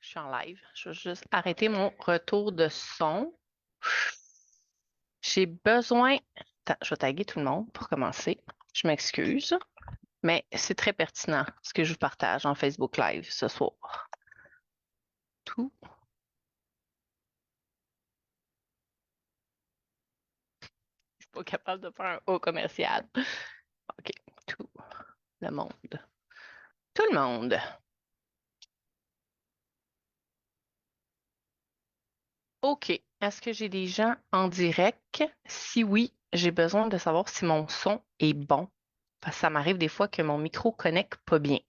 Je suis en live. Je vais juste arrêter mon retour de son. J'ai besoin. Attends, je vais taguer tout le monde pour commencer. Je m'excuse, mais c'est très pertinent ce que je vous partage en Facebook Live ce soir. Tout. Je suis pas capable de faire un haut commercial. OK. Tout le monde. Tout le monde. OK. Est-ce que j'ai des gens en direct? Si oui, j'ai besoin de savoir si mon son est bon. Parce que ça m'arrive des fois que mon micro connecte pas bien.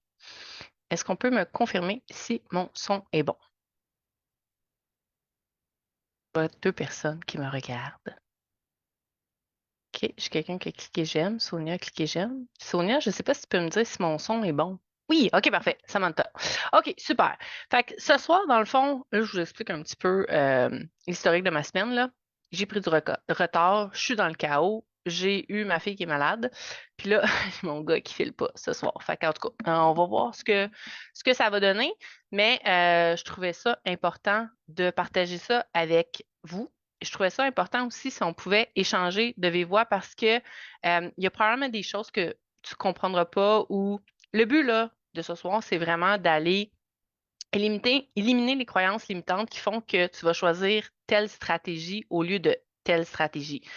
Est-ce qu'on peut me confirmer si mon son est bon? Pas deux personnes qui me regardent. OK, j'ai quelqu'un qui a cliqué j'aime. Sonia a cliqué j'aime. Sonia, je ne sais pas si tu peux me dire si mon son est bon. Oui, OK, parfait. Samantha. OK, super. Fait que ce soir, dans le fond, là, je vous explique un petit peu l'historique de ma semaine, là. J'ai pris du retard, je suis dans le chaos, j'ai eu ma fille qui est malade, puis là, mon gars qui file pas ce soir. Fait qu'en tout cas, on va voir ce que ça va donner, mais je trouvais ça important de partager ça avec vous. Je trouvais ça important aussi si on pouvait échanger de vive voix parce que il y a probablement des choses que tu comprendras pas ou le but là de ce soir, c'est vraiment d'aller éliminer les croyances limitantes qui font que tu vas choisir telle stratégie au lieu de telle stratégie.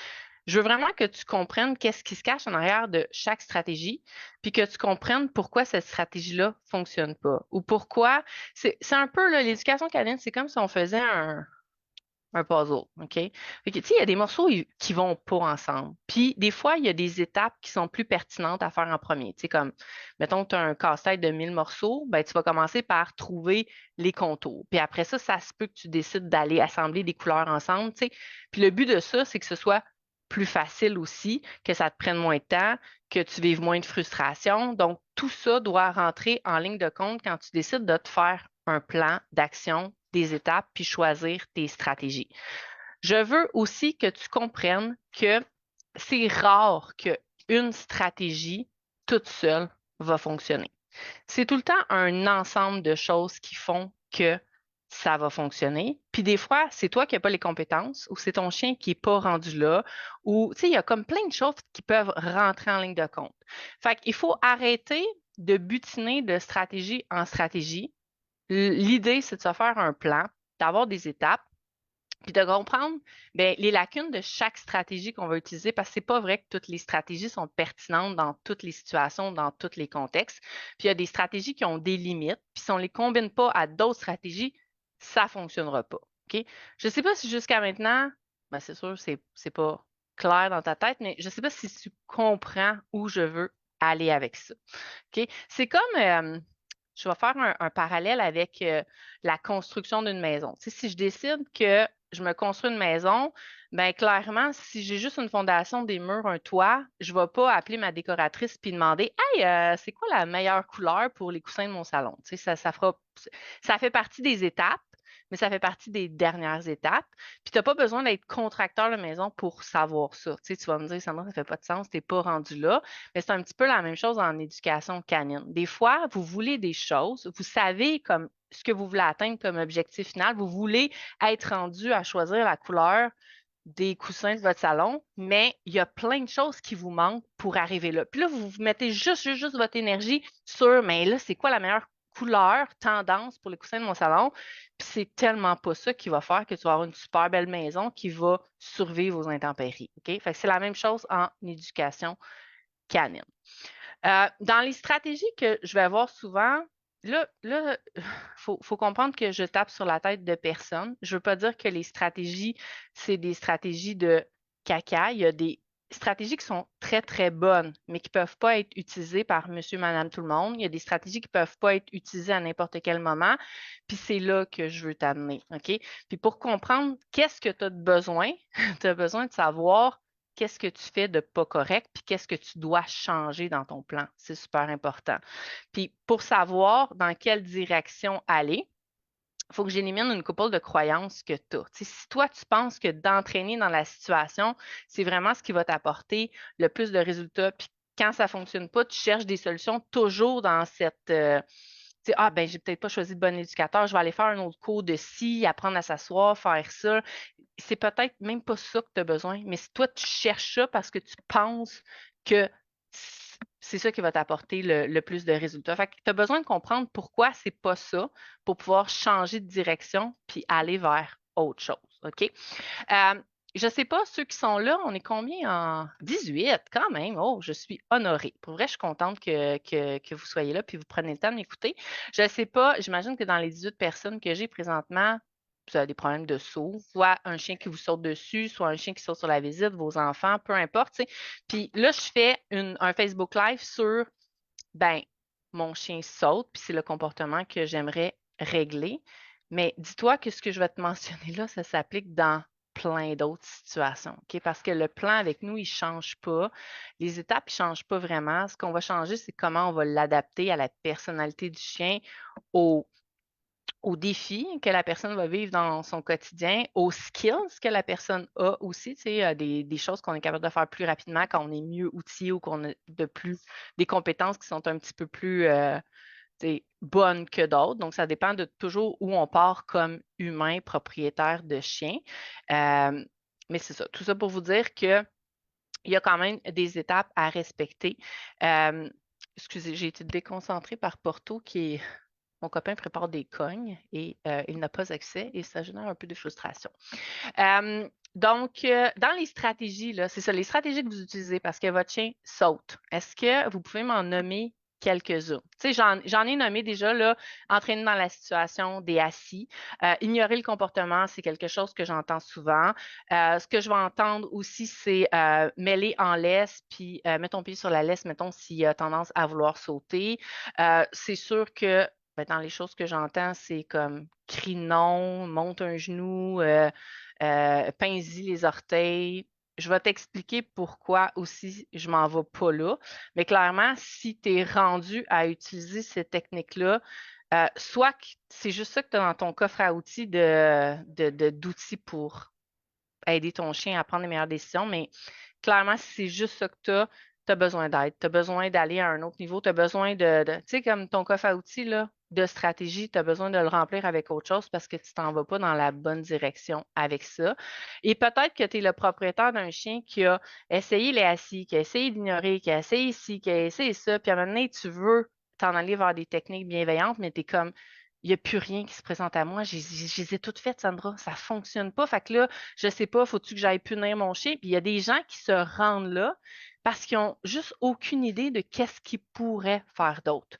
Je veux vraiment que tu comprennes qu'est-ce qui se cache en arrière de chaque stratégie, puis que tu comprennes pourquoi cette stratégie-là fonctionne pas ou pourquoi c'est un peu là, l'éducation canine, c'est comme si on faisait un puzzle, OK? Fait que, tu sais, il y a des morceaux qui vont pas ensemble. Puis, des fois, il y a des étapes qui sont plus pertinentes à faire en premier. Tu sais, comme, mettons, tu as un casse-tête de 1000 morceaux, ben, tu vas commencer par trouver les contours. Puis après ça se peut que tu décides d'aller assembler des couleurs ensemble, tu sais. Puis le but de ça, c'est que ce soit plus facile aussi, que ça te prenne moins de temps, que tu vives moins de frustration. Donc, tout ça doit rentrer en ligne de compte quand tu décides de te faire un plan d'action, des étapes, puis choisir tes stratégies. Je veux aussi que tu comprennes que c'est rare qu'une stratégie toute seule va fonctionner. C'est tout le temps un ensemble de choses qui font que ça va fonctionner. Puis des fois, c'est toi qui n'as pas les compétences ou c'est ton chien qui n'est pas rendu là ou, tu sais, il y a comme plein de choses qui peuvent rentrer en ligne de compte. Fait qu'il faut arrêter de butiner de stratégie en stratégie. L'idée, c'est de se faire un plan, d'avoir des étapes, puis de comprendre ben, les lacunes de chaque stratégie qu'on va utiliser, parce que c'est pas vrai que toutes les stratégies sont pertinentes dans toutes les situations, dans tous les contextes. Puis il y a des stratégies qui ont des limites, puis si on les combine pas à d'autres stratégies, ça fonctionnera pas. OK? Je sais pas si jusqu'à maintenant, ben c'est sûr, c'est pas clair dans ta tête, mais je sais pas si tu comprends où je veux aller avec ça. OK? C'est comme, je vais faire un parallèle avec la construction d'une maison. Tu sais, si je décide que je me construis une maison, ben clairement, si j'ai juste une fondation, des murs, un toit, je ne vais pas appeler ma décoratrice puis demander, Hey, c'est quoi la meilleure couleur pour les coussins de mon salon? Tu sais, ça fait partie des étapes, mais ça fait partie des dernières étapes. Puis tu n'as pas besoin d'être contracteur de maison pour savoir ça. Tu sais, tu vas me dire, Sandra, ça fait pas de sens, tu n'es pas rendu là. Mais c'est un petit peu la même chose en éducation canine. Des fois, vous voulez des choses, vous savez comme ce que vous voulez atteindre comme objectif final, vous voulez être rendu à choisir la couleur des coussins de votre salon, mais il y a plein de choses qui vous manquent pour arriver là. Puis là, vous mettez juste votre énergie sur, mais là, c'est quoi la meilleure couleur, tendance pour les coussins de mon salon? Puis c'est tellement pas ça qui va faire que tu vas avoir une super belle maison qui va survivre aux intempéries. OK? Fait que c'est la même chose en éducation canine. Dans les stratégies que je vais avoir souvent, là, faut comprendre que je tape sur la tête de personne. Je veux pas dire que les stratégies, c'est des stratégies de caca. Il y a des stratégies qui sont très, très bonnes, mais qui peuvent pas être utilisées par monsieur, madame, tout le monde. Il y a des stratégies qui peuvent pas être utilisées à n'importe quel moment. Puis c'est là que je veux t'amener, OK? Puis pour comprendre qu'est-ce que tu as de besoin, tu as besoin de savoir qu'est-ce que tu fais de pas correct, puis qu'est-ce que tu dois changer dans ton plan. C'est super important. Puis pour savoir dans quelle direction aller, il faut que j'élimine une couple de croyances que tu as. Si toi, tu penses que d'entraîner dans la situation, c'est vraiment ce qui va t'apporter le plus de résultats, puis quand ça ne fonctionne pas, tu cherches des solutions toujours dans Tu sais, ah, ben, j'ai peut-être pas choisi de bon éducateur, je vais aller faire un autre cours de ci, apprendre à s'asseoir, faire ça. C'est peut-être même pas ça que tu as besoin, mais si toi, tu cherches ça parce que tu penses que c'est ça qui va t'apporter le plus de résultats. Fait que tu as besoin de comprendre pourquoi c'est pas ça pour pouvoir changer de direction puis aller vers autre chose. OK? Euh, je sais pas, ceux qui sont là, on est combien en 18 quand même. Oh, je suis honorée. Pour vrai, je suis contente que vous soyez là puis vous prenez le temps de m'écouter. Je sais pas, j'imagine que dans les 18 personnes que j'ai présentement, vous avez des problèmes de saut, soit un chien qui vous saute dessus, soit un chien qui saute sur la visite, vos enfants, peu importe, tu sais. Puis là, je fais un Facebook Live sur, ben, mon chien saute, puis c'est le comportement que j'aimerais régler. Mais dis-toi que ce que je vais te mentionner là, ça s'applique dans plein d'autres situations, OK? Parce que le plan avec nous, il ne change pas. Les étapes ne changent pas vraiment. Ce qu'on va changer, c'est comment on va l'adapter à la personnalité du chien, au aux défis que la personne va vivre dans son quotidien, aux skills que la personne a aussi, tu sais, des choses qu'on est capable de faire plus rapidement quand on est mieux outillé ou qu'on a des compétences qui sont un petit peu plus tu sais, bonnes que d'autres. Donc, ça dépend de toujours où on part comme humain propriétaire de chien. Euh, mais c'est ça. Tout ça pour vous dire que il y a quand même des étapes à respecter. Euh, excusez, j'ai été déconcentrée par Porto qui est mon copain prépare des cognes et il n'a pas accès et ça génère un peu de frustration. Dans les stratégies, là, c'est ça, les stratégies que vous utilisez parce que votre chien saute, est-ce que vous pouvez m'en nommer quelques-uns? Tu sais, j'en ai nommé déjà, là, entraîner dans la situation des assis. Ignorer le comportement, c'est quelque chose que j'entends souvent. Ce que je vais entendre aussi, c'est mêler en laisse, puis mets ton pied sur la laisse, mettons, s'il a tendance à vouloir sauter. C'est sûr que ben, dans les choses que j'entends, c'est comme crie non, monte un genou, pince-y les orteils. Je vais t'expliquer pourquoi aussi je m'en vais pas là. Mais clairement, si tu es rendu à utiliser cette technique-là, soit que c'est juste ça que tu as dans ton coffre à outils d'outils pour aider ton chien à prendre les meilleures décisions, mais clairement, si c'est juste ça que tu as besoin d'aide. Tu as besoin d'aller à un autre niveau. Tu as besoin tu sais, comme ton coffre à outils là, de stratégie, tu as besoin de le remplir avec autre chose parce que tu t'en vas pas dans la bonne direction avec ça. Et peut-être que tu es le propriétaire d'un chien qui a essayé les assis, qui a essayé d'ignorer, qui a essayé ci, qui a essayé ça, puis à un moment donné, tu veux t'en aller vers des techniques bienveillantes, mais tu es comme, il n'y a plus rien qui se présente à moi. Je les ai toutes faites, Sandra. Ça fonctionne pas. Fait que là, je sais pas, faut-tu que j'aille punir mon chien? Puis il y a des gens qui se rendent là parce qu'ils ont juste aucune idée de qu'est-ce qu'ils pourraient faire d'autre.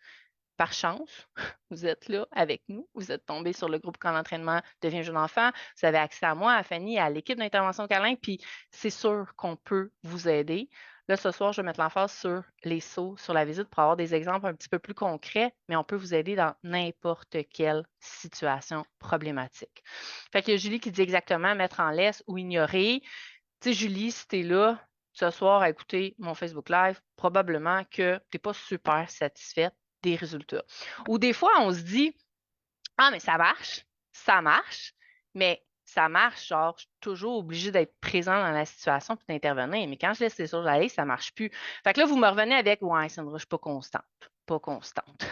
Par chance, vous êtes là avec nous. Vous êtes tombé sur le groupe Quand l'entraînement devient jeune enfant. Vous avez accès à moi, à Fanny, à l'équipe d'intervention câlin, puis c'est sûr qu'on peut vous aider. Là, ce soir, je vais mettre l'emphase sur les sauts, sur la visite pour avoir des exemples un petit peu plus concrets, mais on peut vous aider dans n'importe quelle situation problématique. Fait que Julie qui dit exactement mettre en laisse ou ignorer. Tu sais, Julie, si tu es là ce soir à écouter mon Facebook Live, probablement que tu n'es pas super satisfaite des résultats. Ou des fois, on se dit, ah, mais ça marche, mais ça marche, genre, je suis toujours obligée d'être présent dans la situation puis d'intervenir. Mais quand je laisse les choses aller, ça marche plus. Fait que là, vous me revenez avec, ouais, Sandra, je suis pas constante. Pas constante.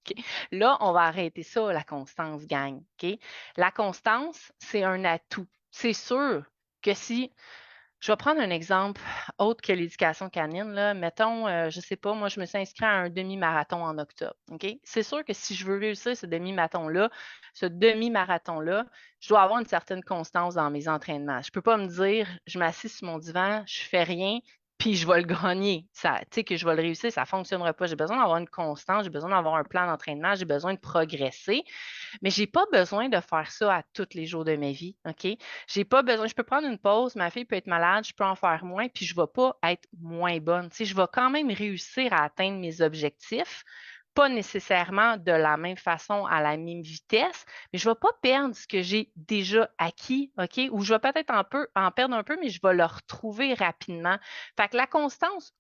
OK? Là, on va arrêter ça, la constance, gang. OK? La constance, c'est un atout. C'est sûr que si je vais prendre un exemple autre que l'éducation canine, là. Mettons, je ne sais pas, moi, je me suis inscrite à un demi-marathon en octobre. OK? C'est sûr que si je veux réussir ce demi-marathon-là, je dois avoir une certaine constance dans mes entraînements. Je ne peux pas me dire, je m'assieds sur mon divan, je fais rien, puis je vais le gagner. Ça, tu sais, que je vais le réussir, ça ne fonctionnera pas. J'ai besoin d'avoir une constance, j'ai besoin d'avoir un plan d'entraînement, j'ai besoin de progresser. Mais j'ai pas besoin de faire ça à tous les jours de ma vie, OK? J'ai pas besoin, je peux prendre une pause, ma fille peut être malade, je peux en faire moins, puis je vais pas être moins bonne. Tu sais, je vais quand même réussir à atteindre mes objectifs, pas nécessairement de la même façon, à la même vitesse, mais je vais pas perdre ce que j'ai déjà acquis, OK? Ou je vais peut-être en perdre un peu, mais je vais le retrouver rapidement. Fait que la constance,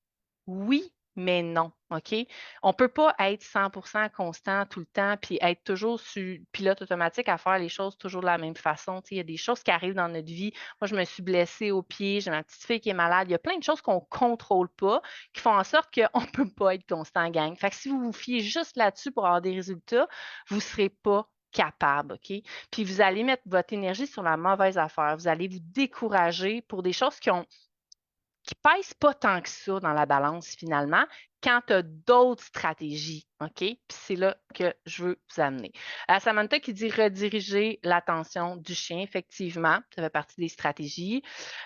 oui, mais non, OK? On ne peut pas être 100% constant tout le temps, puis être toujours sur pilote automatique à faire les choses toujours de la même façon. Il y a des choses qui arrivent dans notre vie. Moi, je me suis blessée au pied, j'ai ma petite fille qui est malade. Il y a plein de choses qu'on ne contrôle pas, qui font en sorte qu'on ne peut pas être constant, gang. Fait que si vous vous fiez juste là-dessus pour avoir des résultats, vous ne serez pas capable, OK? Puis vous allez mettre votre énergie sur la mauvaise affaire. Vous allez vous décourager pour des choses qui pèsent pas tant que ça dans la balance finalement quand tu as d'autres stratégies. OK? Puis c'est là que je veux vous amener. Samantha qui dit rediriger l'attention du chien, effectivement, ça fait partie des stratégies.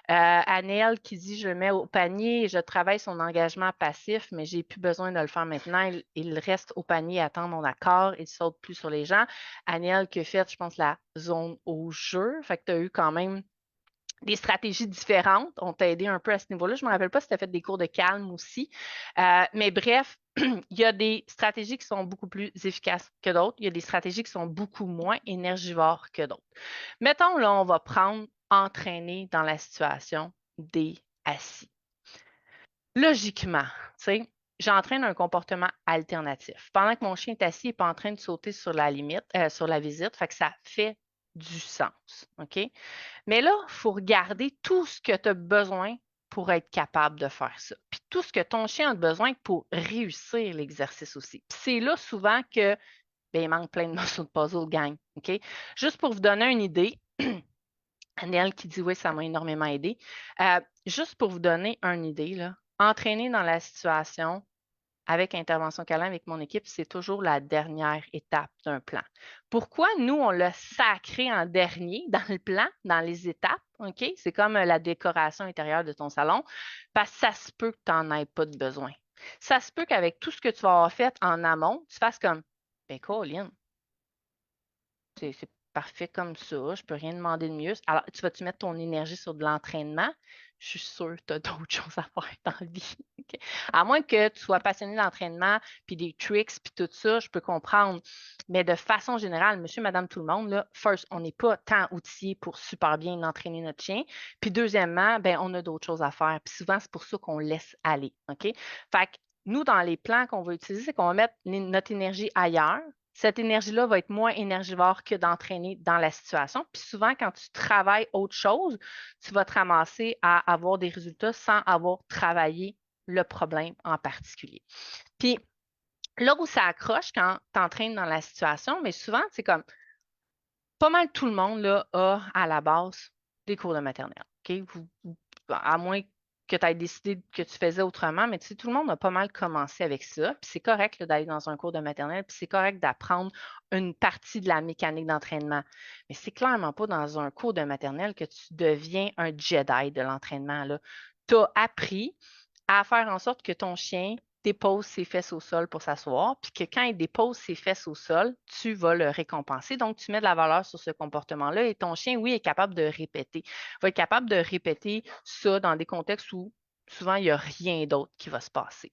Annelle qui dit je le mets au panier et je travaille son engagement passif, mais j'ai plus besoin de le faire maintenant. Il reste au panier, attend mon accord, il saute plus sur les gens. Annelle qui a fait, je pense, la zone au jeu. Fait que tu as eu quand même des stratégies différentes ont aidé un peu à ce niveau-là. Je ne me rappelle pas si tu as fait des cours de calme aussi. Mais bref, il y a des stratégies qui sont beaucoup plus efficaces que d'autres. Il y a des stratégies qui sont beaucoup moins énergivores que d'autres. Mettons, là, on va prendre entraîner dans la situation des assis. Logiquement, tu sais, j'entraîne un comportement alternatif. Pendant que mon chien est assis, il n'est pas en train de sauter sur la limite, sur la visite, fait que ça fait du sens. OK? Mais là, il faut regarder tout ce que tu as besoin pour être capable de faire ça. Puis tout ce que ton chien a besoin pour réussir l'exercice aussi. Puis c'est là souvent que ben, il manque plein de morceaux de puzzle, gang. OK? Juste pour vous donner une idée, Annelle qui dit oui, ça m'a énormément aidé. Juste pour vous donner une idée, là, entraîner dans la situation, avec intervention câlin avec mon équipe, c'est toujours la dernière étape d'un plan. Pourquoi nous, on l'a sacré en dernier dans le plan, dans les étapes, OK? C'est comme la décoration intérieure de ton salon, parce que ça se peut que tu n'en aies pas de besoin. Ça se peut qu'avec tout ce que tu vas avoir fait en amont, tu fasses comme, ben Colin, c'est parfait comme ça, je peux rien demander de mieux. Alors, tu vas-tu mettre ton énergie sur de l'entraînement? Je suis sûre que tu as d'autres choses à faire dans la vie. OK? À moins que tu sois passionné d'entraînement, puis des tricks, puis tout ça, je peux comprendre. Mais de façon générale, monsieur, madame, tout le monde, là, first, on n'est pas tant outillé pour super bien entraîner notre chien. Puis deuxièmement, ben, on a d'autres choses à faire. Puis souvent, c'est pour ça qu'on laisse aller. OK? Fait que nous, dans les plans qu'on va utiliser, c'est qu'on va mettre notre énergie ailleurs. Cette énergie-là va être moins énergivore que d'entraîner dans la situation. Puis souvent, quand tu travailles autre chose, tu vas te ramasser à avoir des résultats sans avoir travaillé le problème en particulier. Puis là où ça accroche quand tu entraînes dans la situation, mais souvent, c'est comme pas mal tout le monde là, a à la base des cours de maternelle. OK? À moins que tu aies décidé que tu faisais autrement, mais tu sais, tout le monde a pas mal commencé avec ça. Puis c'est correct d'aller dans un cours de maternelle, puis c'est correct d'apprendre une partie de la mécanique d'entraînement. Mais c'est clairement pas dans un cours de maternelle que tu deviens un Jedi de l'entraînement. Tu as appris à faire en sorte que ton chien dépose ses fesses au sol pour s'asseoir, puis que quand il dépose ses fesses au sol, tu vas le récompenser. Donc, tu mets de la valeur sur ce comportement-là et ton chien, oui, est capable de répéter. Il va être capable de répéter ça dans des contextes où souvent, il n'y a rien d'autre qui va se passer.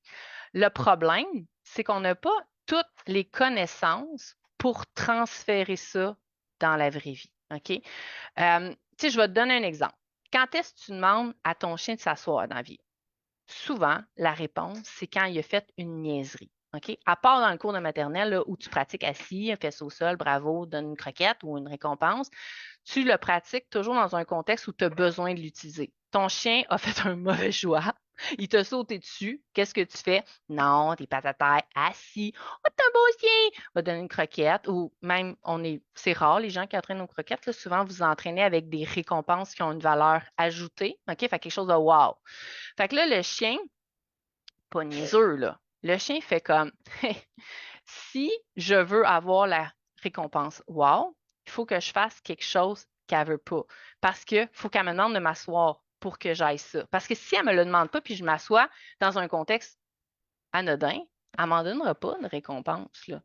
Le problème, c'est qu'on n'a pas toutes les connaissances pour transférer ça dans la vraie vie. OK? Tu sais, je vais te donner un exemple. Quand est-ce que tu demandes à ton chien de s'asseoir dans la vie? Souvent, la réponse, c'est quand il a fait une niaiserie. OK? À part dans le cours de maternelle là, où tu pratiques assis, fesse au sol, bravo, donne une croquette ou une récompense, tu le pratiques toujours dans un contexte où tu as besoin de l'utiliser. Ton chien a fait un mauvais choix. Il t'a sauté dessus. Qu'est-ce que tu fais? Non, t'es pas à terre, assis. Oh, t'es un beau chien! Va donner une croquette. Ou même, c'est rare, les gens qui entraînent aux croquettes. Là, souvent, vous entraînez avec des récompenses qui ont une valeur ajoutée. OK? Fait quelque chose de wow. Fait que là, le chien, pas niaiseux, là. Le chien fait comme si je veux avoir la récompense, wow, il faut que je fasse quelque chose qu'elle veut pas. Parce qu'il faut qu'elle me demande de m'asseoir pour que j'aille ça. Parce que si elle me le demande pas, puis je m'assois dans un contexte anodin, elle m'en donnera pas de récompense, là.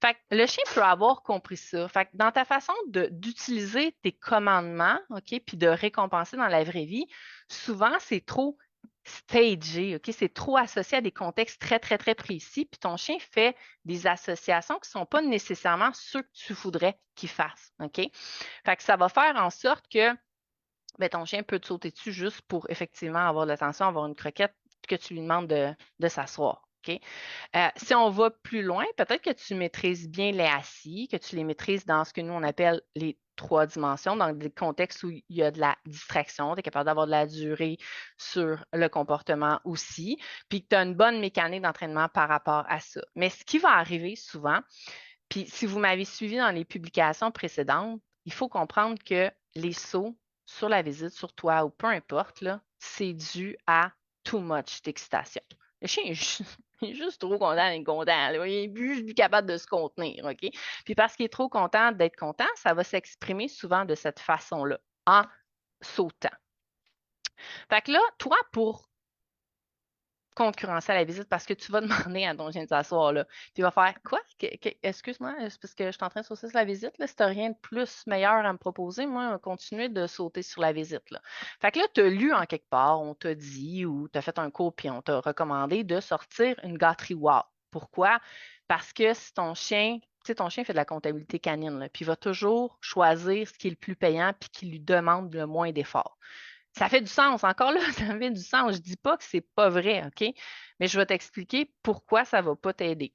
Fait que le chien peut avoir compris ça. Fait que dans ta façon d'utiliser tes commandements, OK, puis de récompenser dans la vraie vie, souvent, c'est trop stagé, OK? C'est trop associé à des contextes très, très, très précis. Puis ton chien fait des associations qui ne sont pas nécessairement ceux que tu voudrais qu'il fasse, OK? Fait que ça va faire en sorte que ben, ton chien peut te sauter dessus juste pour effectivement avoir de l'attention, avoir une croquette que tu lui demandes de s'asseoir. OK? Si on va plus loin, peut-être que tu maîtrises bien les assis, que tu les maîtrises dans ce que nous, on appelle les 3 dimensions, dans des contextes où il y a de la distraction, tu es capable d'avoir de la durée sur le comportement aussi, puis que tu as une bonne mécanique d'entraînement par rapport à ça. Mais ce qui va arriver souvent, puis si vous m'avez suivi dans les publications précédentes, il faut comprendre que les sauts sur la visite, sur toi ou peu importe, là, c'est dû à too much d'excitation. Le chien est juste, il est juste trop content d'être content. Là. Il est juste plus capable de se contenir, OK? Puis parce qu'il est trop content d'être content, ça va s'exprimer souvent de cette façon-là, en sautant. Fait que là, toi, pour concurrencer à la visite parce que tu vas demander à ton chien de s'asseoir là. Puis il va faire quoi? Excuse-moi, c'est parce que je suis en train de sauter sur la visite. Là, si tu n'as rien de plus meilleur à me proposer, moi, on va continuer de sauter sur la visite. Là. Fait que là, tu as lu en quelque part, on t'a dit ou tu as fait un cours, puis on t'a recommandé de sortir une gâterie wow. Pourquoi? Parce que si ton chien, tu sais, ton chien fait de la comptabilité canine, là, puis il va toujours choisir ce qui est le plus payant puis qui lui demande le moins d'efforts. Ça fait du sens. Encore là, ça fait du sens. Je ne dis pas que c'est pas vrai, OK? Mais je vais t'expliquer pourquoi ça ne va pas t'aider.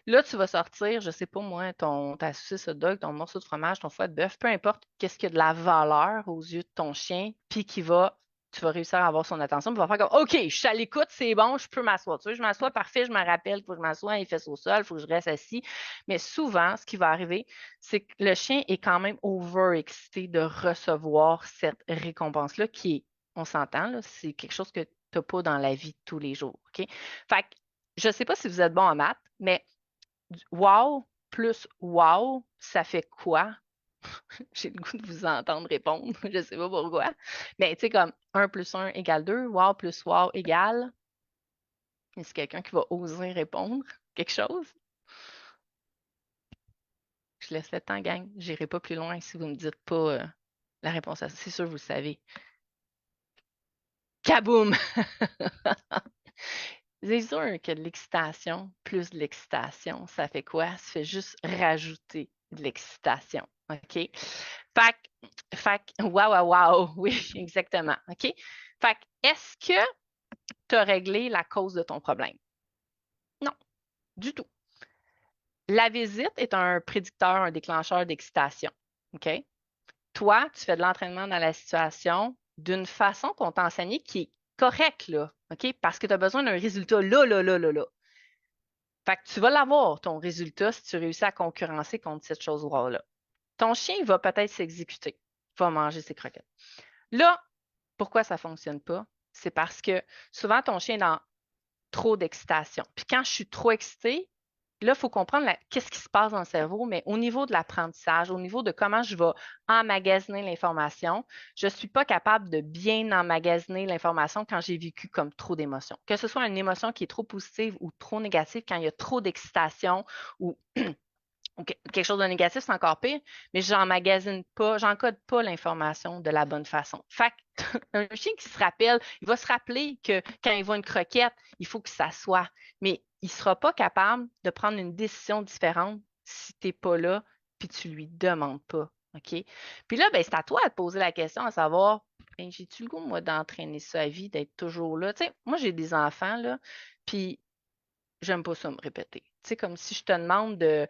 Là, tu vas sortir, je ne sais pas moi, ta saucisse hot dog, ton morceau de fromage, ton foie de bœuf, peu importe qu'est-ce qui a de la valeur aux yeux de ton chien, puis tu vas réussir à avoir son attention, puis il va faire comme OK, je suis à l'écoute, c'est bon, je peux m'asseoir. Tu vois, je m'assois, parfait, je me rappelle qu'il faut que je m'assoie, il fait au sol, il faut que je reste assis. Mais souvent, ce qui va arriver, c'est que le chien est quand même overexcité de recevoir cette récompense-là qui est, on s'entend, là, c'est quelque chose que tu n'as pas dans la vie de tous les jours. OK? Fait que je ne sais pas si vous êtes bon en maths, mais wow plus wow, ça fait quoi? J'ai le goût de vous entendre répondre. Je ne sais pas pourquoi. Mais tu sais, comme 1 plus 1 égale 2, wow plus wow égale. Est-ce quelqu'un qui va oser répondre quelque chose? Je laisse le temps, gang. Je n'irai pas plus loin si vous ne me dites pas la réponse à ça. C'est sûr, vous le savez. Kaboum! C'est sûr que de l'excitation, plus de l'excitation, ça fait quoi? Ça fait juste rajouter de l'excitation. OK? Wow, wow, wow. Oui, exactement. OK? Fait est-ce que tu as réglé la cause de ton problème? Non, du tout. La visite est un prédicteur, un déclencheur d'excitation. OK? Toi, tu fais de l'entraînement dans la situation d'une façon qu'on t'a enseigné qui est correcte, là. OK? Parce que tu as besoin d'un résultat là, là, là, là, là. Fait que tu vas l'avoir, ton résultat, si tu réussis à concurrencer contre cette chose-là. Ton chien va peut-être s'exécuter, va manger ses croquettes. Là, pourquoi ça ne fonctionne pas? C'est parce que souvent, ton chien est dans trop d'excitation. Puis quand je suis trop excitée, là, il faut comprendre qu'est-ce qui se passe dans le cerveau, mais au niveau de l'apprentissage, au niveau de comment je vais emmagasiner l'information, je ne suis pas capable de bien emmagasiner l'information quand j'ai vécu comme trop d'émotions. Que ce soit une émotion qui est trop positive ou trop négative, quand il y a trop d'excitation ou quelque chose de négatif, c'est encore pire, mais j'emmagasine pas, j'encode pas l'information de la bonne façon. Fait un chien qui se rappelle, il va se rappeler que quand il voit une croquette, il faut qu'il s'assoie, mais il ne sera pas capable de prendre une décision différente si tu n'es pas là puis tu ne lui demandes pas. OK? Puis là, ben, c'est à toi de poser la question à savoir, ben, j'ai-tu le goût, moi, d'entraîner ça à vie, d'être toujours là? Tu sais, moi, j'ai des enfants, là, puis j'aime pas ça me répéter. Tu sais, comme si je te demande de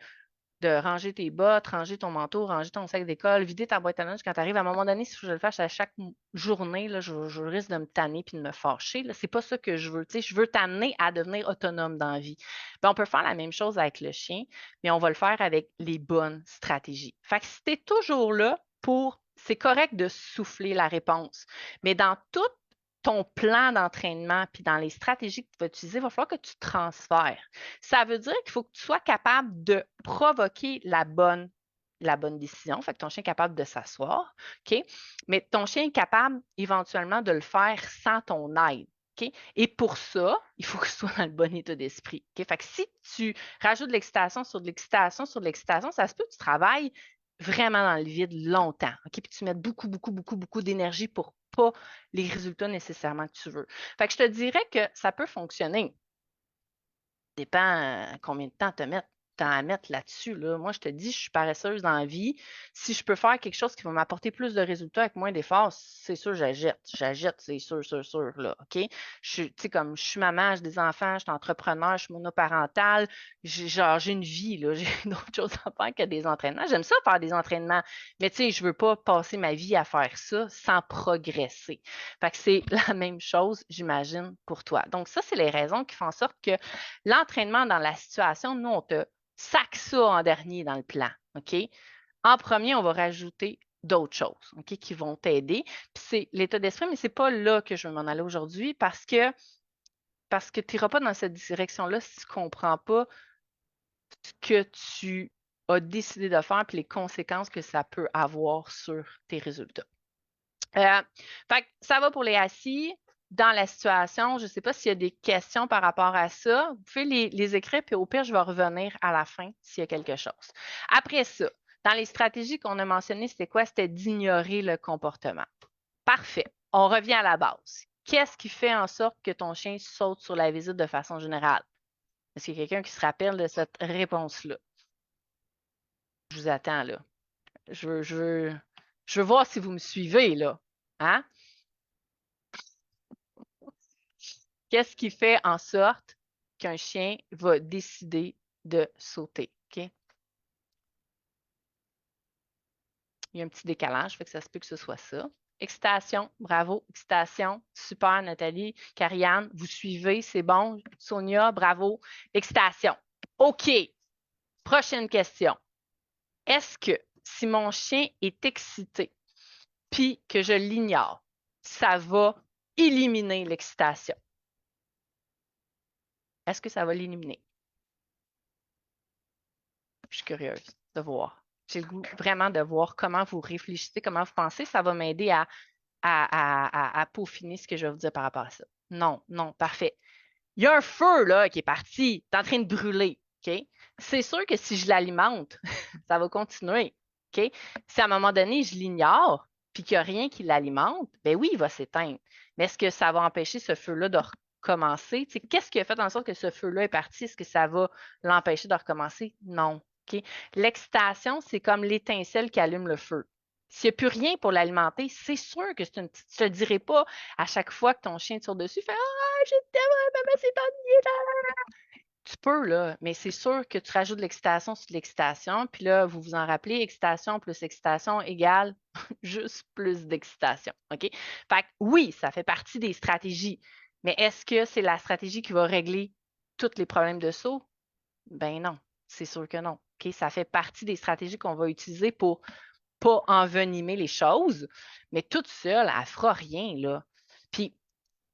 ranger tes bottes, ranger ton manteau, ranger ton sac d'école, vider ta boîte à lunch quand tu arrives. À un moment donné, si je le fais à chaque journée, là, je risque de me tanner puis de me fâcher. Là. C'est pas ça que je veux. Je veux t'amener à devenir autonome dans la vie. Puis on peut faire la même chose avec le chien, mais on va le faire avec les bonnes stratégies. Fait que si tu es toujours là c'est correct de souffler la réponse, mais dans tout ton plan d'entraînement puis dans les stratégies que tu vas utiliser, il va falloir que tu transfères. Ça veut dire qu'il faut que tu sois capable de provoquer la bonne décision. Fait que ton chien est capable de s'asseoir, OK? Mais ton chien est capable éventuellement de le faire sans ton aide. OK? Et pour ça, il faut que tu sois dans le bon état d'esprit. OK? Fait que si tu rajoutes de l'excitation sur de l'excitation sur de l'excitation, ça se peut que tu travailles vraiment dans le vide longtemps. OK? Puis tu mets beaucoup, beaucoup, beaucoup, beaucoup d'énergie pour pas les résultats nécessairement que tu veux. Fait que je te dirais que ça peut fonctionner dépend combien de temps te mettre. temps à mettre là-dessus. Là. Moi, je te dis, je suis paresseuse dans la vie. Si je peux faire quelque chose qui va m'apporter plus de résultats avec moins d'efforts, c'est sûr, j'achète. J'achète, c'est sûr, là. OK? Tu sais, comme je suis maman, j'ai des enfants, je suis entrepreneur, je suis monoparentale, j'ai une vie, là. J'ai d'autres choses à faire que des entraînements. J'aime ça faire des entraînements, mais tu sais, je veux pas passer ma vie à faire ça sans progresser. Fait que c'est la même chose, j'imagine, pour toi. Donc, ça, c'est les raisons qui font en sorte que l'entraînement dans la situation, nous, on te sac ça en dernier dans le plan. OK? En premier, on va rajouter d'autres choses, OK, qui vont t'aider. Puis c'est l'état d'esprit, mais c'est pas là que je veux m'en aller aujourd'hui parce que tu n'iras pas dans cette direction-là si tu ne comprends pas ce que tu as décidé de faire et les conséquences que ça peut avoir sur tes résultats. Fait que ça va pour les assis. Dans la situation, je ne sais pas s'il y a des questions par rapport à ça. Vous pouvez les écrire, puis au pire, je vais revenir à la fin s'il y a quelque chose. Après ça, dans les stratégies qu'on a mentionnées, c'était quoi? C'était d'ignorer le comportement. Parfait. On revient à la base. Qu'est-ce qui fait en sorte que ton chien saute sur la visite de façon générale? Est-ce qu'il y a quelqu'un qui se rappelle de cette réponse-là? Je vous attends, là. Je veux voir si vous me suivez, là. Hein? Qu'est-ce qui fait en sorte qu'un chien va décider de sauter? OK? Il y a un petit décalage, fait que ça se peut que ce soit ça. Excitation, bravo. Excitation, super, Nathalie. Karianne, vous suivez, c'est bon. Sonia, bravo. Excitation. OK. Prochaine question. Est-ce que si mon chien est excité puis que je l'ignore, ça va éliminer l'excitation? Est-ce que ça va l'éliminer? Je suis curieuse de voir. J'ai le goût vraiment de voir comment vous réfléchissez, comment vous pensez. Ça va m'aider à peaufiner ce que je vais vous dire par rapport à ça. Non, non, parfait. Il y a un feu là qui est parti, c'est en train de brûler. OK? C'est sûr que si je l'alimente, ça va continuer. OK? Si à un moment donné, je l'ignore, puis qu'il n'y a rien qui l'alimente, ben oui, il va s'éteindre. Mais est-ce que ça va empêcher ce feu-là de recommencer? Qu'est-ce qui a fait en sorte que ce feu-là est parti? Est-ce que ça va l'empêcher de recommencer? Non. OK? L'excitation, c'est comme l'étincelle qui allume le feu. S'il n'y a plus rien pour l'alimenter, c'est sûr que c'est une petite. Je ne te dirai pas à chaque fois que ton chien tire dessus, fait Ah, je t'aime, maman, c'est ennuyé là. Tu peux, là, mais c'est sûr que tu rajoutes de l'excitation sur de l'excitation, puis là, vous vous en rappelez, excitation plus excitation égale juste plus d'excitation. OK? Fait que oui, ça fait partie des stratégies, mais est-ce que c'est la stratégie qui va régler tous les problèmes de saut? Ben non, c'est sûr que non. OK? Ça fait partie des stratégies qu'on va utiliser pour pas envenimer les choses, mais toute seule, elle ne fera rien, là. Puis,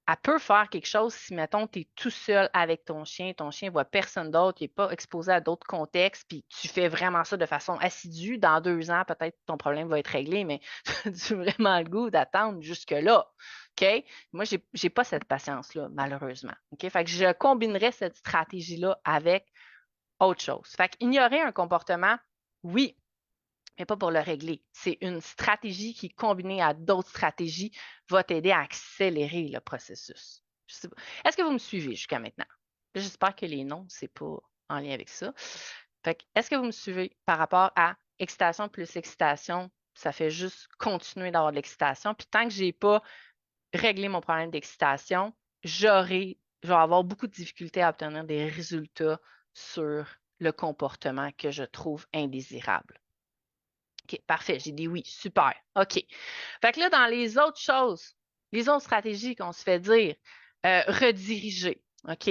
elle peut faire quelque chose si, mettons, tu es tout seul avec ton chien ne voit personne d'autre, il n'est pas exposé à d'autres contextes, puis tu fais vraiment ça de façon assidue. Dans 2 ans, peut-être ton problème va être réglé, mais tu as vraiment le goût d'attendre jusque-là. OK? Moi, je n'ai pas cette patience-là, malheureusement. OK? Fait que je combinerais cette stratégie-là avec autre chose. Fait qu'ignorer un comportement, oui, mais pas pour le régler. C'est une stratégie qui, combinée à d'autres stratégies, va t'aider à accélérer le processus. Est-ce que vous me suivez jusqu'à maintenant? J'espère que les noms, c'est pas en lien avec ça. Fait que, est-ce que vous me suivez par rapport à excitation plus excitation? Ça fait juste continuer d'avoir de l'excitation. Puis tant que je n'ai pas réglé mon problème d'excitation, je vais avoir beaucoup de difficultés à obtenir des résultats sur le comportement que je trouve indésirable. OK, parfait. J'ai dit oui. Super. OK. Fait que là, dans les autres choses, les autres stratégies qu'on se fait dire, rediriger. OK?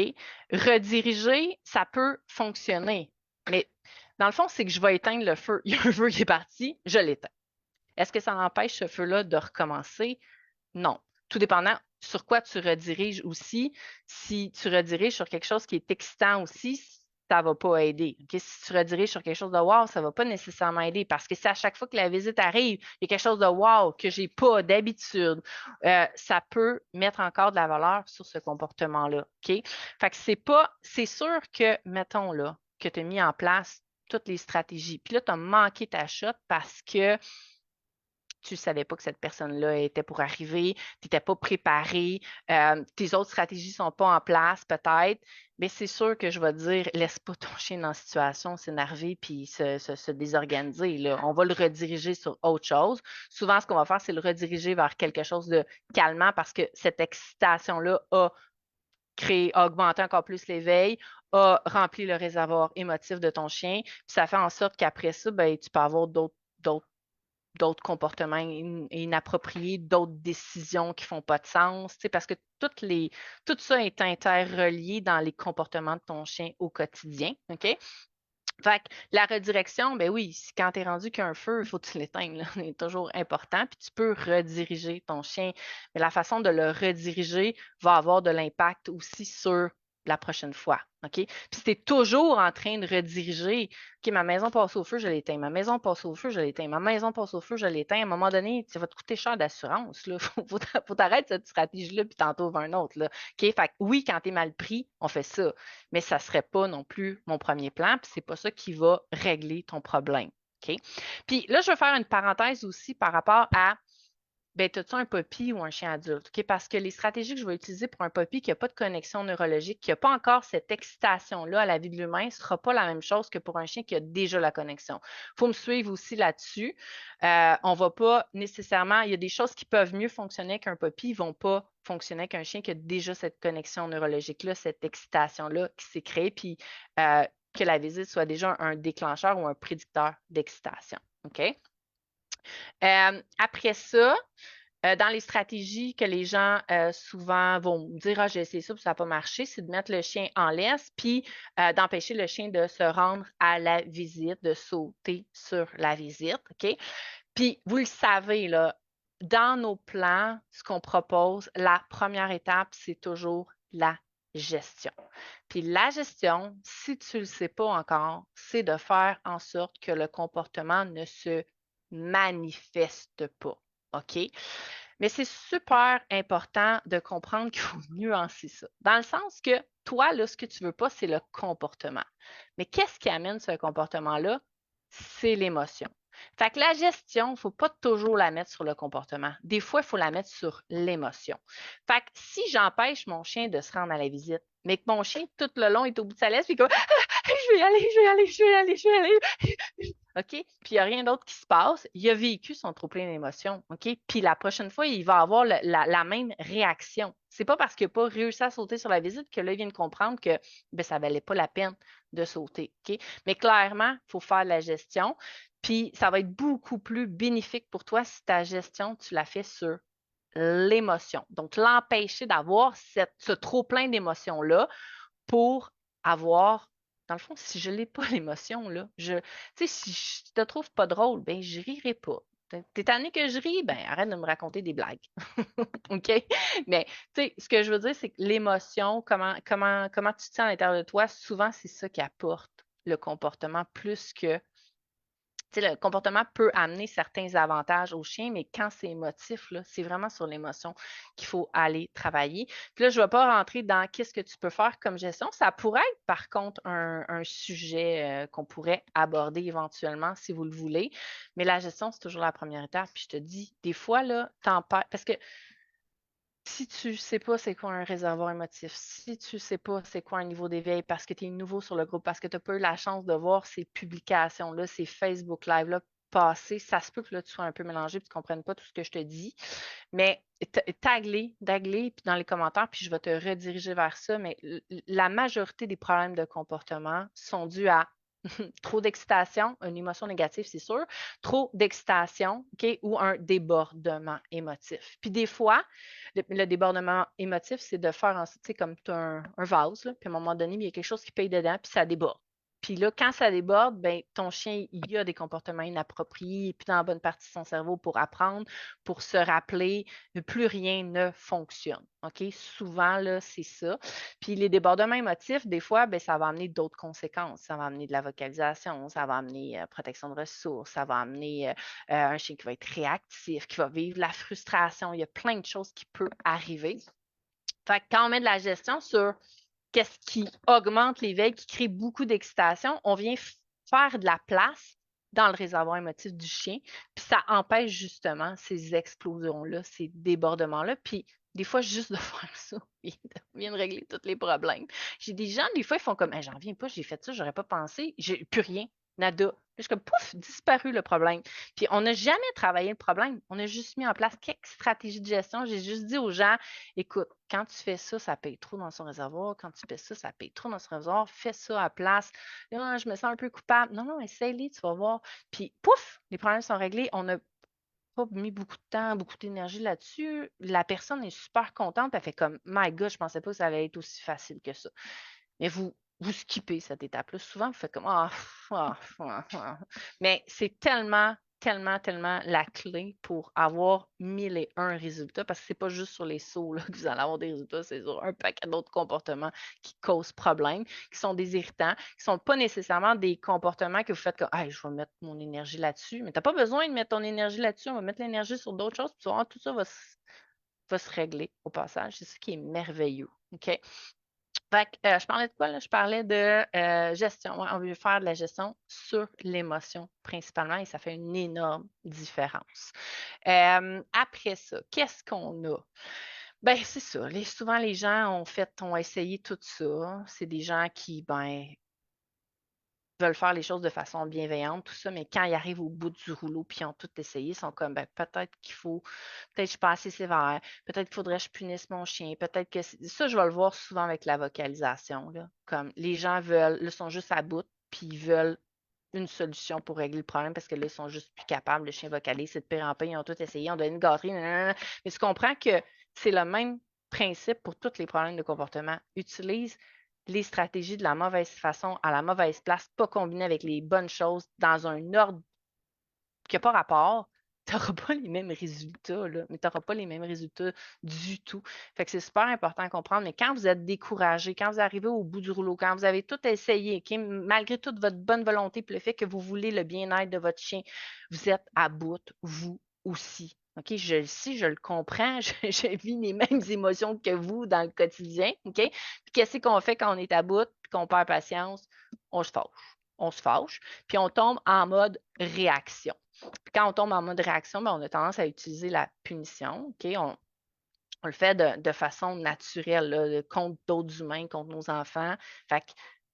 Rediriger, ça peut fonctionner. Mais dans le fond, c'est que je vais éteindre le feu. Il y a un feu qui est parti, je l'éteins. Est-ce que ça empêche ce feu-là de recommencer? Non. Tout dépendant sur quoi tu rediriges aussi. Si tu rediriges sur quelque chose qui est excitant aussi, ça ne va pas aider. Okay? Si tu rediriges sur quelque chose de wow, ça ne va pas nécessairement aider parce que si à chaque fois que la visite arrive, il y a quelque chose de wow que je n'ai pas d'habitude, ça peut mettre encore de la valeur sur ce comportement-là. OK? Fait que c'est sûr que, mettons là, que tu as mis en place toutes les stratégies. Puis là, tu as manqué ta shot parce que tu ne savais pas que cette personne-là était pour arriver, tu n'étais pas préparé, tes autres stratégies ne sont pas en place peut-être, mais c'est sûr que je vais te dire, laisse pas ton chien dans la situation s'énerver puis se désorganiser, là. On va le rediriger sur autre chose. Souvent, ce qu'on va faire, c'est le rediriger vers quelque chose de calmant parce que cette excitation-là a augmenté encore plus l'éveil, a rempli le réservoir émotif de ton chien, puis ça fait en sorte qu'après ça, ben, tu peux avoir d'autres comportements inappropriés, d'autres décisions qui ne font pas de sens, parce que tout ça est interrelié dans les comportements de ton chien au quotidien. OK? Fait que la redirection, ben oui, quand tu es rendu qu'un feu, il faut que tu l'éteignes. C'est toujours important. Puis tu peux rediriger ton chien. Mais la façon de le rediriger va avoir de l'impact aussi sur la prochaine fois. OK? Puis si tu es toujours en train de rediriger, OK, ma maison passe au feu, je l'éteins. Ma maison passe au feu, je l'éteins. Ma maison passe au feu, je l'éteins. À un moment donné, ça va te coûter cher d'assurance. Il faut t'arrêter cette stratégie-là, puis t'en trouves un autre. Là. OK? Fait que oui, quand tu es mal pris, on fait ça mais ça ne serait pas non plus mon premier plan, puis c'est pas ça qui va régler ton problème. OK? Puis là, je vais faire une parenthèse aussi par rapport à ben, as-tu un puppy ou un chien adulte? OK? Parce que les stratégies que je vais utiliser pour un puppy qui n'a pas de connexion neurologique, qui n'a pas encore cette excitation-là à la vie de l'humain, ne sera pas la même chose que pour un chien qui a déjà la connexion. Il faut me suivre aussi là-dessus. On ne va pas nécessairement, il y a des choses qui peuvent mieux fonctionner qu'un puppy, ne vont pas fonctionner qu'un chien qui a déjà cette connexion neurologique-là, cette excitation-là qui s'est créée, puis que la visite soit déjà un déclencheur ou un prédicteur d'excitation. OK? Après ça, dans les stratégies que les gens souvent vont dire, ah, j'ai essayé ça, puis ça n'a pas marché, c'est de mettre le chien en laisse, puis d'empêcher le chien de se rendre à la visite, de sauter sur la visite. OK? Puis, vous le savez, là, dans nos plans, ce qu'on propose, la première étape, c'est toujours la gestion. Puis la gestion, si tu ne le sais pas encore, c'est de faire en sorte que le comportement ne se manifeste pas. OK? Mais c'est super important de comprendre qu'il faut nuancer ça. Dans le sens que toi, là, ce que tu ne veux pas, c'est le comportement. Mais qu'est-ce qui amène ce comportement-là? C'est l'émotion. Fait que la gestion, il ne faut pas toujours la mettre sur le comportement. Des fois, il faut la mettre sur l'émotion. Fait que si j'empêche mon chien de se rendre à la visite, mais que mon chien, tout le long, est au bout de sa laisse, puis comme je vais y aller, je vais y aller, je vais y aller, je vais y aller. OK? Puis il n'y a rien d'autre qui se passe. Il a vécu son trop-plein d'émotions. OK? Puis la prochaine fois, il va avoir la même réaction. C'est pas parce qu'il n'a pas réussi à sauter sur la visite que là, il vient de comprendre que ben, ça ne valait pas la peine de sauter. OK? Mais clairement, il faut faire la gestion. Puis ça va être beaucoup plus bénéfique pour toi si ta gestion, tu la fais sur l'émotion. Donc, l'empêcher d'avoir ce trop-plein d'émotions-là pour avoir, dans le fond, si je n'ai pas l'émotion, là, tu sais, si je te trouve pas drôle, ben, je rirai pas. T'es tanné que je ris? Ben, arrête de me raconter des blagues. OK? Mais, tu sais, ce que je veux dire, c'est que l'émotion, comment tu te sens à l'intérieur de toi, souvent, c'est ça qui apporte le comportement plus que le comportement peut amener certains avantages au chien, mais quand c'est émotif, là, c'est vraiment sur l'émotion qu'il faut aller travailler. Puis là, je ne vais pas rentrer dans qu'est-ce que tu peux faire comme gestion. Ça pourrait être, par contre, un sujet qu'on pourrait aborder éventuellement si vous le voulez. Mais la gestion, c'est toujours la première étape. Puis je te dis, des fois, là, parce que si tu ne sais pas c'est quoi un réservoir émotif, si tu ne sais pas c'est quoi un niveau d'éveil parce que tu es nouveau sur le groupe, parce que tu n'as pas eu la chance de voir ces publications-là, ces Facebook Live-là passer, ça se peut que là, tu sois un peu mélangé et que tu ne comprennes pas tout ce que je te dis. Mais tag-les puis dans les commentaires, puis je vais te rediriger vers ça. Mais la majorité des problèmes de comportement sont dus à trop d'excitation, une émotion négative, c'est sûr, trop d'excitation, OK, ou un débordement émotif. Puis des fois, le débordement émotif, c'est de faire, tu sais, comme tu as un vase, là, puis à un moment donné, il y a quelque chose qui paye dedans, puis ça déborde. Puis là, quand ça déborde, ben, ton chien, il y a des comportements inappropriés, puis dans la bonne partie de son cerveau pour apprendre, pour se rappeler, plus rien ne fonctionne. OK? Souvent, là, c'est ça. Puis les débordements émotifs, des fois, ben, ça va amener d'autres conséquences. Ça va amener de la vocalisation, ça va amener protection de ressources, ça va amener un chien qui va être réactif, qui va vivre la frustration. Il y a plein de choses qui peuvent arriver. Fait que quand on met de la gestion sur qu'est-ce qui augmente l'éveil, qui crée beaucoup d'excitation, on vient faire de la place dans le réservoir émotif du chien, puis ça empêche justement ces explosions-là, ces débordements-là, puis des fois, juste de faire ça vient de régler tous les problèmes. J'ai des gens, des fois, ils font comme j'en reviens pas, j'ai fait ça, j'aurais pas pensé, j'ai plus rien, nada. Je suis comme pouf, disparu le problème. Puis on n'a jamais travaillé le problème, on a juste mis en place quelques stratégies de gestion. J'ai juste dit aux gens, écoute, quand tu fais ça, ça paye trop dans son réservoir. Quand tu fais ça paye trop dans son réservoir. Fais ça à place. Là, je me sens un peu coupable. Non, non, essaye-les, tu vas voir. Puis, pouf, les problèmes sont réglés. On n'a pas mis beaucoup de temps, beaucoup d'énergie là-dessus. La personne est super contente. Elle fait comme, My God, je pensais pas que ça allait être aussi facile que ça. Mais vous skippez cette étape-là. Souvent, vous faites comme Mais c'est tellement, tellement, tellement la clé pour avoir 1001 résultats parce que c'est pas juste sur les sauts là, que vous allez avoir des résultats, c'est sur un paquet d'autres comportements qui causent problème, qui sont des irritants, qui sont pas nécessairement des comportements que vous faites comme je vais mettre mon énergie là-dessus. Mais tu n'as pas besoin de mettre ton énergie là-dessus, on va mettre l'énergie sur d'autres choses, puis tout ça va se régler au passage. C'est ce qui est merveilleux. OK? Fait que, je parlais de quoi, là? Je parlais de gestion. Ouais, on veut faire de la gestion sur l'émotion principalement et ça fait une énorme différence. Après ça, qu'est-ce qu'on a? Ben, c'est ça. Souvent, les gens ont essayé tout ça. C'est des gens qui, veulent faire les choses de façon bienveillante, tout ça, mais quand ils arrivent au bout du rouleau puis ils ont tout essayé, ils sont comme peut-être peut-être que je suis pas assez sévère, peut-être qu'il faudrait que je punisse mon chien, peut-être que ça, je vais le voir souvent avec la vocalisation, là. Comme les gens sont juste à bout, puis ils veulent une solution pour régler le problème parce que là, ils sont juste plus capables. Le chien vocalise, c'est de pire en pire, ils ont tout essayé, on donne une gâterie, nanana. Mais tu comprends que c'est le même principe pour tous les problèmes de comportement. Utilise les stratégies de la mauvaise façon, à la mauvaise place, pas combinées avec les bonnes choses, dans un ordre qui n'a pas rapport, tu n'auras pas les mêmes résultats, là, mais tu n'auras pas les mêmes résultats du tout. Fait que c'est super important à comprendre. Mais quand vous êtes découragé, quand vous arrivez au bout du rouleau, quand vous avez tout essayé, OK, malgré toute votre bonne volonté et le fait que vous voulez le bien-être de votre chien, vous êtes à bout, vous aussi. OK, je le comprends, je vis les mêmes émotions que vous dans le quotidien. OK? Puis qu'est-ce qu'on fait quand on est à bout et qu'on perd patience? On se fâche. On se fâche, puis on tombe en mode réaction. Puis quand on tombe en mode réaction, on a tendance à utiliser la punition. OK? On le fait de façon naturelle, là, contre d'autres humains, contre nos enfants. Fait que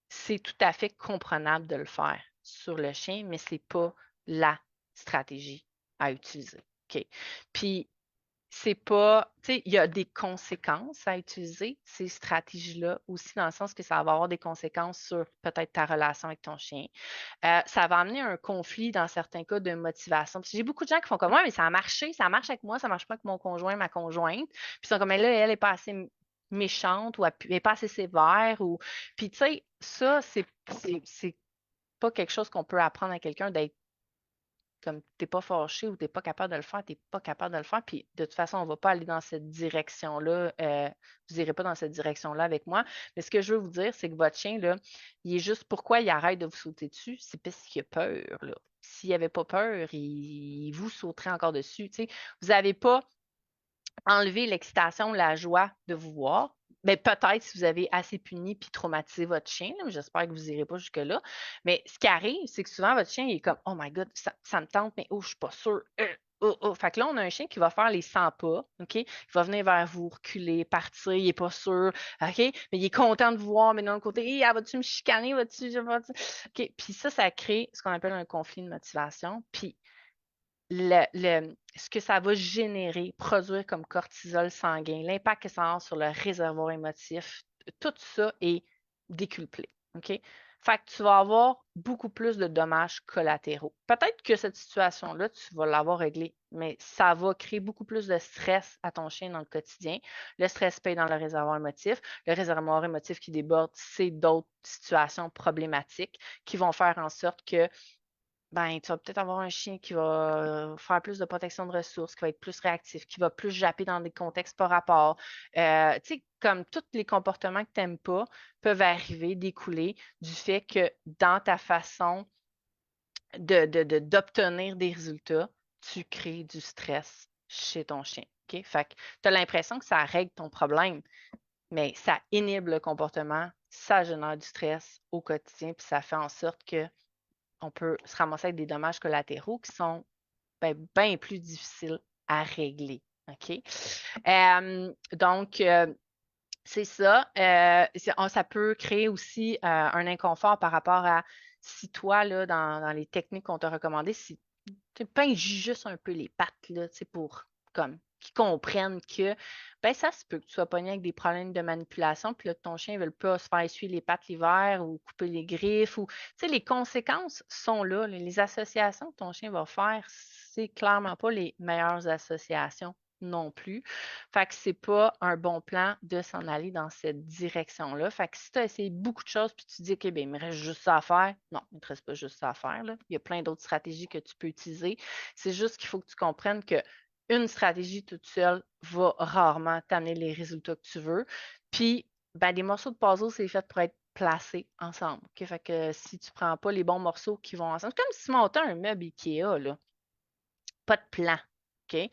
c'est tout à fait comprenable de le faire sur le chien, mais ce n'est pas la stratégie à utiliser. OK? Puis c'est pas, tu sais, il y a des conséquences à utiliser ces stratégies-là aussi, dans le sens que ça va avoir des conséquences sur peut-être ta relation avec ton chien. Ça va amener un conflit dans certains cas de motivation. J'ai beaucoup de gens qui font comme moi, mais ça a marché, ça marche avec moi, ça marche pas avec mon conjoint, ma conjointe. Puis ils sont comme, mais là, elle est pas assez méchante ou elle n'est pas assez sévère. Puis tu sais, ça, c'est pas quelque chose qu'on peut apprendre à quelqu'un d'être comme t'es pas fâché ou t'es pas capable de le faire, t'es pas capable de le faire. Puis de toute façon, on va pas aller dans cette direction-là. Vous irez pas dans cette direction-là avec moi. Mais ce que je veux vous dire, c'est que votre chien, là, il est juste pourquoi il arrête de vous sauter dessus, c'est parce qu'il a peur, là. S'il avait pas peur, il vous sauterait encore dessus. Tu sais. Vous n'avez pas enlevé l'excitation, la joie de vous voir. Mais peut-être si vous avez assez puni puis traumatisé votre chien, j'espère que vous n'irez pas jusque-là. Mais ce qui arrive, c'est que souvent votre chien il est comme Oh my God, ça me tente, mais oh, je suis pas sûre. Oh, oh. Fait que là, on a un chien qui va faire les 100 pas, OK? Il va venir vers vous, reculer, partir, il n'est pas sûr, OK? Mais il est content de vous voir, mais d'un côté, hey, vas-tu me chicaner? OK? Puis ça crée ce qu'on appelle un conflit de motivation. Puis ce que ça va générer, produire comme cortisol sanguin, l'impact que ça a sur le réservoir émotif, tout ça est décuplé. OK? Fait que tu vas avoir beaucoup plus de dommages collatéraux. Peut-être que cette situation-là, tu vas l'avoir réglée, mais ça va créer beaucoup plus de stress à ton chien dans le quotidien. Le stress paye dans le réservoir émotif. Le réservoir émotif qui déborde, c'est d'autres situations problématiques qui vont faire en sorte que tu vas peut-être avoir un chien qui va faire plus de protection de ressources, qui va être plus réactif, qui va plus japper dans des contextes par rapport. Tu sais, comme tous les comportements que tu n'aimes pas peuvent arriver, découler du fait que dans ta façon d'obtenir des résultats, tu crées du stress chez ton chien. OK? Fait que tu as l'impression que ça règle ton problème, mais ça inhibe le comportement, ça génère du stress au quotidien, puis ça fait en sorte que on peut se ramasser avec des dommages collatéraux qui sont bien plus difficiles à régler. OK? Donc, c'est ça. Ça peut créer aussi un inconfort par rapport à si toi, là, dans les techniques qu'on t'a recommandées, si tu pinces juste un peu les pattes, là, pour comme qu'ils comprennent que ça se peut que tu sois pogné avec des problèmes de manipulation, puis là, ton chien ne veut pas se faire essuyer les pattes l'hiver ou couper les griffes ou les conséquences sont là. Les associations que ton chien va faire, c'est clairement pas les meilleures associations non plus. Fait que c'est pas un bon plan de s'en aller dans cette direction-là. Fait que si tu as essayé beaucoup de choses puis tu te dis, OK, ben, il me reste juste ça à faire, non, il ne te reste pas juste ça à faire, là. Il y a plein d'autres stratégies que tu peux utiliser. C'est juste qu'il faut que tu comprennes que une stratégie toute seule va rarement t'amener les résultats que tu veux. Puis, des morceaux de puzzle, c'est fait pour être placés ensemble. OK? Fait que si tu ne prends pas les bons morceaux qui vont ensemble, c'est comme si tu montais un meuble IKEA, là. Pas de plan. OK?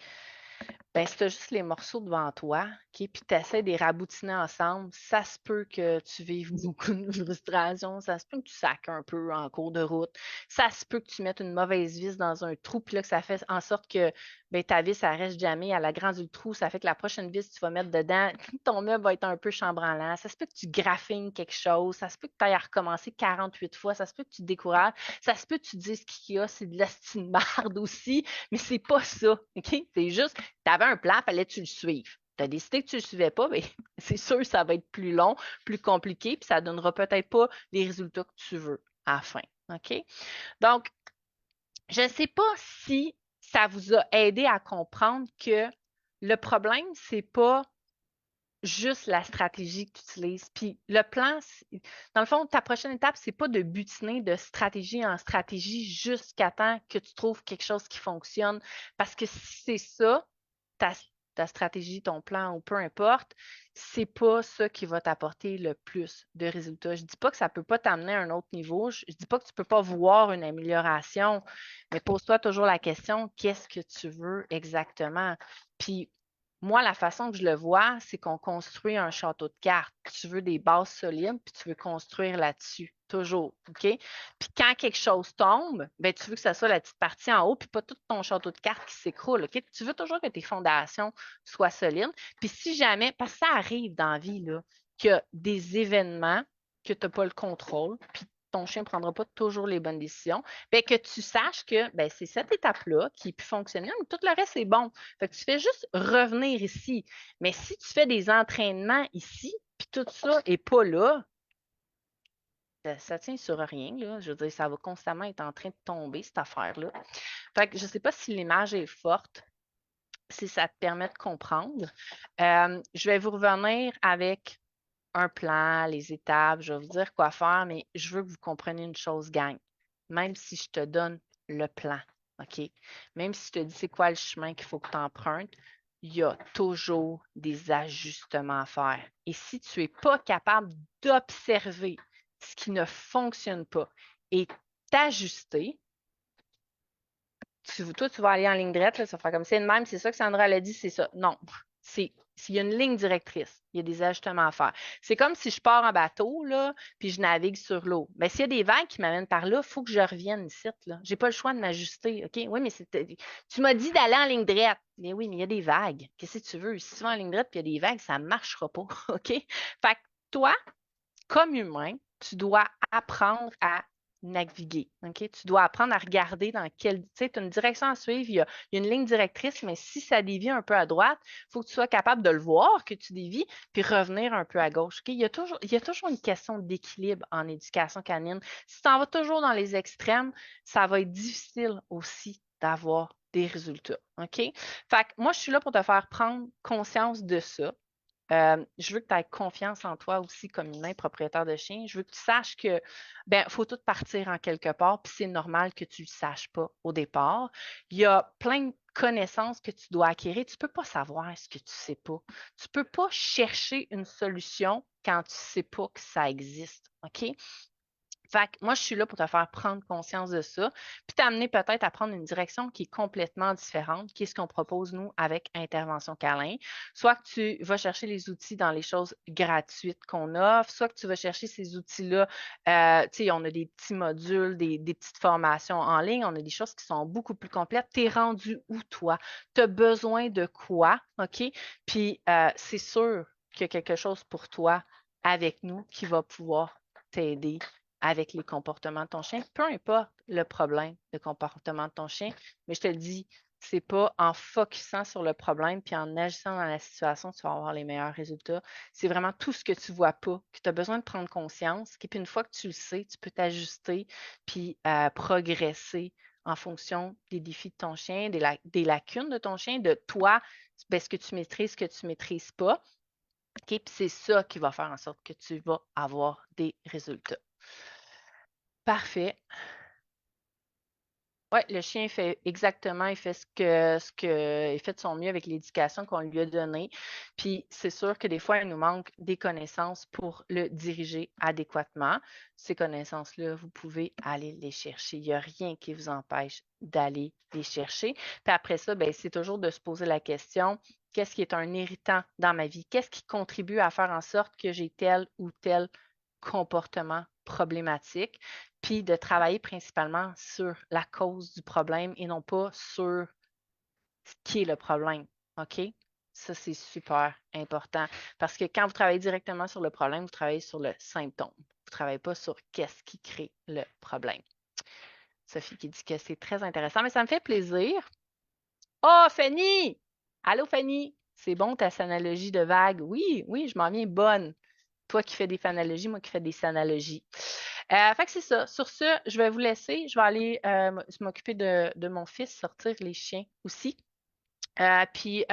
Si tu as juste les morceaux devant toi, OK, puis tu essaies de les raboutiner ensemble, ça se peut que tu vives beaucoup de frustration, ça se peut que tu sacs un peu en cours de route, ça se peut que tu mettes une mauvaise vis dans un trou, puis là, que ça fait en sorte que ta vis, ça reste jamais, elle a grandi le trou, ça fait que la prochaine vis que tu vas mettre dedans, ton meuble va être un peu chambranlant, ça se peut que tu graffines quelque chose, ça se peut que tu ailles à recommencer 48 fois, ça se peut que tu te décourages, ça se peut que tu te dises qu'il y a, c'est de la marde aussi, mais c'est pas ça, OK? C'est juste tu avais un plan, fallait que tu le suives. Tu as décidé que tu ne le suivais pas, mais c'est sûr que ça va être plus long, plus compliqué, puis ça ne donnera peut-être pas les résultats que tu veux à la fin. OK? Donc, je ne sais pas si ça vous a aidé à comprendre que le problème, ce n'est pas juste la stratégie que tu utilises. Puis le plan, dans le fond, ta prochaine étape, c'est pas de butiner de stratégie en stratégie jusqu'à temps que tu trouves quelque chose qui fonctionne. Parce que si c'est ça, ta, ta stratégie, ton plan ou peu importe, c'est pas ça qui va t'apporter le plus de résultats. Je dis pas que ça peut pas t'amener à un autre niveau. Je dis pas que tu peux pas voir une amélioration, mais pose-toi toujours la question, qu'est-ce que tu veux exactement? Puis moi, la façon que je le vois, c'est qu'on construit un château de cartes. Tu veux des bases solides, puis tu veux construire là-dessus, toujours, OK? Puis quand quelque chose tombe, tu veux que ce soit la petite partie en haut, puis pas tout ton château de cartes qui s'écroule, OK? Tu veux toujours que tes fondations soient solides. Puis si jamais, parce que ça arrive dans la vie, là, qu'il y a des événements que tu n'as pas le contrôle, puis ton chien ne prendra pas toujours les bonnes décisions, que tu saches que c'est cette étape-là qui est plus fonctionnelle, mais tout le reste est bon. Fait que tu fais juste revenir ici. Mais si tu fais des entraînements ici, puis tout ça n'est pas là, ça tient sur rien, là. Je veux dire, ça va constamment être en train de tomber, cette affaire-là. Fait que je ne sais pas si l'image est forte, si ça te permet de comprendre. Je vais vous revenir avec un plan, les étapes, je vais vous dire quoi faire, mais je veux que vous compreniez une chose, gang. Même si je te donne le plan, OK? Même si je te dis c'est quoi le chemin qu'il faut que tu empruntes, il y a toujours des ajustements à faire. Et si tu n'es pas capable d'observer ce qui ne fonctionne pas et t'ajuster, toi, tu vas aller en ligne droite, là, ça va faire comme c'est de même, c'est ça que Sandra l'a dit, c'est ça. Non, s'il y a une ligne directrice, il y a des ajustements à faire. C'est comme si je pars en bateau, là, puis je navigue sur l'eau. Mais s'il y a des vagues qui m'amènent par là, il faut que je revienne ici, là. J'ai pas le choix de m'ajuster, OK? Oui, mais tu m'as dit d'aller en ligne droite. Mais oui, mais il y a des vagues. Qu'est-ce que tu veux? Si tu vas en ligne droite puis il y a des vagues, ça ne marchera pas, OK? Fait que toi, comme humain, tu dois apprendre à naviguer. OK? Tu dois apprendre à regarder dans quelle. Tu sais, tu as une direction à suivre, il y a une ligne directrice, mais si ça dévie un peu à droite, il faut que tu sois capable de le voir, que tu dévies, puis revenir un peu à gauche. OK? Il y a toujours une question d'équilibre en éducation canine. Si tu en vas toujours dans les extrêmes, ça va être difficile aussi d'avoir des résultats. OK? Fait que moi, je suis là pour te faire prendre conscience de ça. Je veux que tu aies confiance en toi aussi comme humain propriétaire de chien. Je veux que tu saches que faut tout partir en quelque part, puis c'est normal que tu ne le saches pas au départ. Il y a plein de connaissances que tu dois acquérir. Tu ne peux pas savoir ce que tu ne sais pas. Tu ne peux pas chercher une solution quand tu ne sais pas que ça existe. OK? Fait que moi, je suis là pour te faire prendre conscience de ça, puis t'amener peut-être à prendre une direction qui est complètement différente, qui est ce qu'on propose, nous, avec Intervention Câlin. Soit que tu vas chercher les outils dans les choses gratuites qu'on offre, soit que tu vas chercher ces outils-là. Tu sais, on a des petits modules, des petites formations en ligne, on a des choses qui sont beaucoup plus complètes. Tu es rendu où, toi? Tu as besoin de quoi? OK? Puis, c'est sûr qu'il y a quelque chose pour toi avec nous qui va pouvoir t'aider avec les comportements de ton chien, peu importe le problème de comportement de ton chien, mais je te le dis, c'est pas en focusant sur le problème puis en agissant dans la situation que tu vas avoir les meilleurs résultats. C'est vraiment tout ce que tu vois pas, que tu as besoin de prendre conscience, et puis une fois que tu le sais, tu peux t'ajuster puis progresser en fonction des défis de ton chien, des lacunes de ton chien, de toi, ben, ce que tu maîtrises, ce que tu ne maîtrises pas. Okay? Puis c'est ça qui va faire en sorte que tu vas avoir des résultats. Parfait. Oui, le chien fait exactement, il fait il fait de son mieux avec l'éducation qu'on lui a donnée. Puis c'est sûr que des fois, il nous manque des connaissances pour le diriger adéquatement. Ces connaissances-là, vous pouvez aller les chercher. Il n'y a rien qui vous empêche d'aller les chercher. Puis après ça, ben, c'est toujours de se poser la question, qu'est-ce qui est un irritant dans ma vie? Qu'est-ce qui contribue à faire en sorte que j'ai tel ou tel comportement problématique? Puis de travailler principalement sur la cause du problème et non pas sur ce qui est le problème. OK? Ça, c'est super important. Parce que quand vous travaillez directement sur le problème, vous travaillez sur le symptôme. Vous ne travaillez pas sur qu'est-ce qui crée le problème. Sophie qui dit que c'est très intéressant, mais ça me fait plaisir. Oh, Fanny! Allô, Fanny? C'est bon ta analogie de vague? Oui, oui, je m'en viens bonne. Toi qui fais des phanologies, moi qui fais des sanalogies. Fait que c'est ça. Sur ce, je vais vous laisser. Je vais aller m'occuper de mon fils, sortir les chiens aussi. Puis,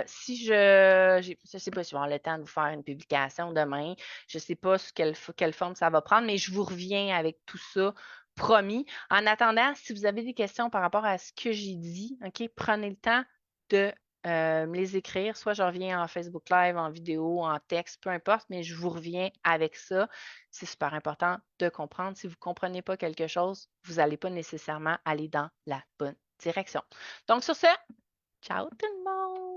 si je sais pas si je vais avoir le temps de vous faire une publication demain. Je sais pas quelle forme ça va prendre, mais je vous reviens avec tout ça, promis. En attendant, si vous avez des questions par rapport à ce que j'ai dit, OK, prenez le temps de me les écrire. Soit je reviens en Facebook Live, en vidéo, en texte, peu importe, mais je vous reviens avec ça. C'est super important de comprendre. Si vous ne comprenez pas quelque chose, vous n'allez pas nécessairement aller dans la bonne direction. Donc, sur ce, ciao tout le monde!